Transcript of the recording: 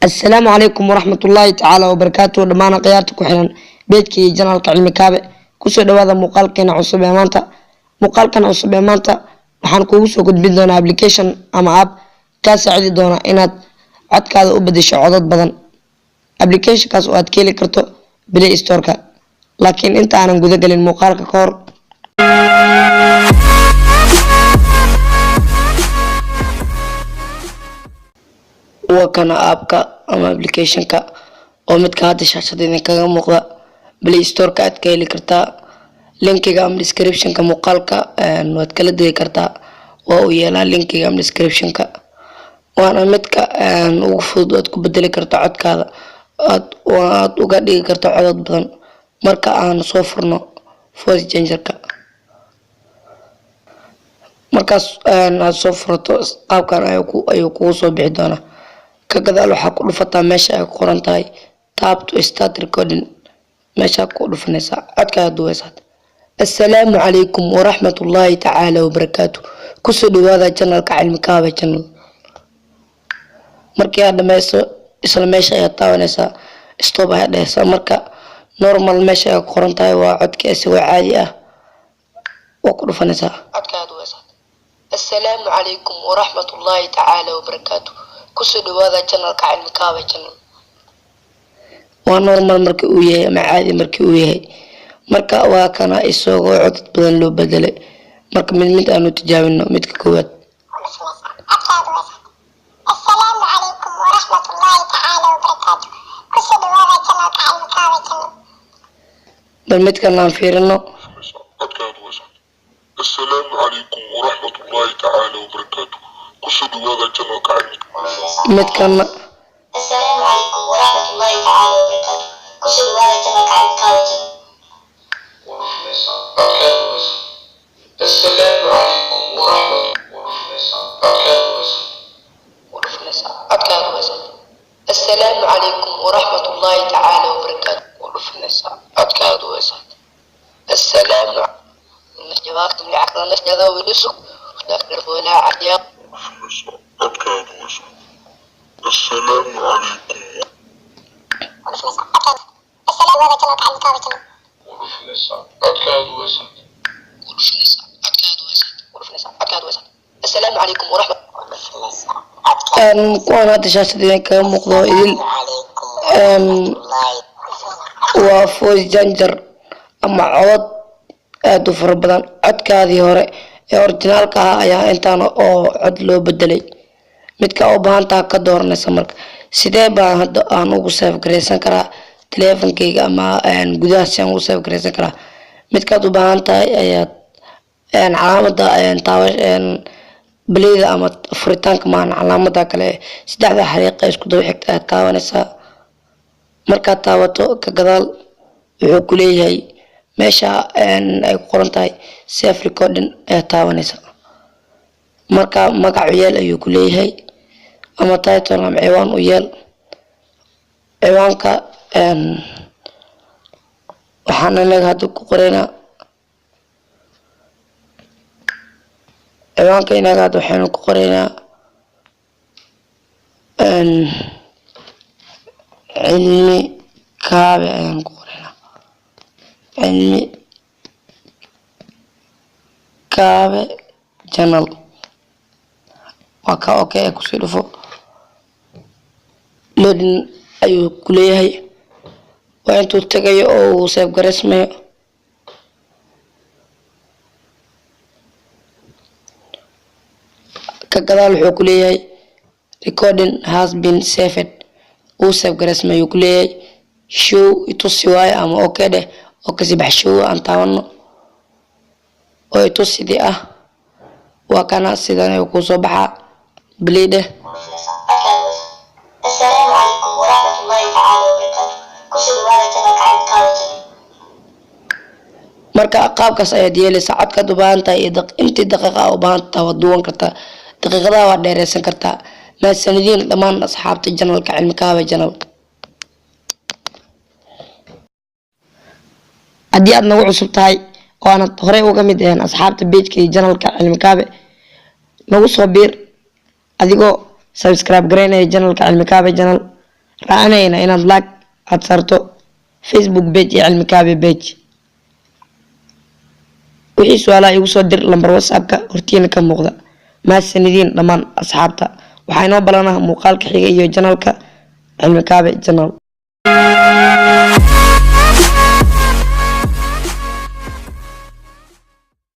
السلام عليكم ورحمة الله تعالى وبركاته. دمانا قيارتك وحنا بيتكي جنال كعلمي كابه كسو دوادا مقالكين عصب امانتا مقالكين عصب امانتا waxaan kugu soo gudbin doonaa application ama app ka saacidi doona inaad codkaada u bedesho codad badan application kaas oo aad ka heli karto Play Store ka laakiin inta aanan guda galin muuqaalka ka hor وكان أبكا أما application كا أو متكاد شاشة إذا كان مقطع Play Store كا أتكلم كرتا لينك كام description كا مقال كا نوتكلم دوي كرتا ويلا لينك كام description كا وأنا متكا وفود أتكبدل كرتا عد كذا وقدي كرتا عدد بدن مركا أنا صفرنا فوز جنجر كا مركا أنا صفرت قاب كان أيوكو صوب عدانا كقدالو حقول فتا ماشا قرنتاي تاب تو ستارت ريكوردين ماشا قول فنسا عدكا دويسات السلام عليكم ورحمة الله تعالى وبركاته كسو هذا جنال كعلم كابا جنال مركي هذا ماشا اسلا ماشا يطاونيسا استوبا هدهسا مركا نورمال ماشا قرنتاي وعدكا سوى عادي وقول فنسا عدكا دويسات السلام عليكم ورحمة الله تعالى وبركاته كسو هذا جنال كعلم كابا جنال ونورمال مركي وياه معادي مركي وياه مركا واكنا isagoo cod badan loo bedelay marka mid aanu tijaabino midka koowaad السلام عليكم ورحمة الله تعالى وبركاته كسو هذا جنال كعلم كابا جنال bal midkan aan fiirino السلام عليكم ورحمة الله تعالى وبركاته كسو هذا جنال كعلم midkan السلام عليكم ورحمة الله تعالى وبركاته كسو هذا جنال كعلم كابا جنال السلام عليكم ورحمة السلام عليكم ورحمة الله تعالى وبركاته السلام جوابكم لعقلنا نشجع ونسق ونقدر ولا عجاب السلام عليكم السلام هذا جنال كعلم كابا جنال السلام عليكم ورحمة kuwan hadda shaashadeen kaga muuqdo idil waa voice changer ama cod aad u fara badan codkaadii hore ee originaalka ah ayaa intaan oo cod loo bedelay midka u baahantaa ka dooranaysa marka sidee baan hadda aan ugu save gareysan karaa teleefankayga ama gudaha si aan ugu save gareysan karaa midkaad u baahan tahay ayaad calaamada بليدا أما فريتانك معنا علامة كله سدعة حريقة إسكو دو حكت تاوانسا مركا تاواتو كقدال وحكولي هاي ماشا أي قرنتاي سيف ريكوردين تاوانسا مركا مقع عيال أيو كولي هاي أما تايتون أم عيوان ويال عيوانكا وحانا نغادو كقرينا ciwaanka inaad waxaanu ku qoraynaa cilmi kaabe ayaan ku qoraynaa cilmi kaabe channel waa ka okay ku sii dhufo loading ayuu ku leeyahay waa intuu tagayo oo uu save gareysmayo كقدال حكولي recording has been saved وسيف جرس ما يقولي شو يتوسي أما أوكي ده أوكي سبح شو أنت ونه أو يتوسي دي وكان سيدنا يقول صباح بليده السلام عليكم ورحمة الله تعالى وبركاته كسو هذا جنال كعلم كابا جنال marka qaabkaas ayaa yeelaysa codka u baahan tahay intii daqiiqo u baahan tahay wad duwan kartaa daqiiqadaha waa dheereysan kartaa ma sanadiin dhamaan asxaabta janalka cilmi kaabe janal haddii aad nagu cusub tahay oo aanad horey uga mid ahayn asxaabta page-ka janalka cilmi kaabe nagu soo biir adigoo subscribe gareynaya janalka cilmi kaabe janal raacanayna inaad like aad sarto Facebook page iyo cilmi kaabe page wixii su'aalaha igu soo dir lambar WhatsApp-ka hortiina ka muuqda mahadsanidin dhammaan asxaabta waxaa inoo balanaha muuqaalka xiga iyo channel-ka cilmi kaabe channel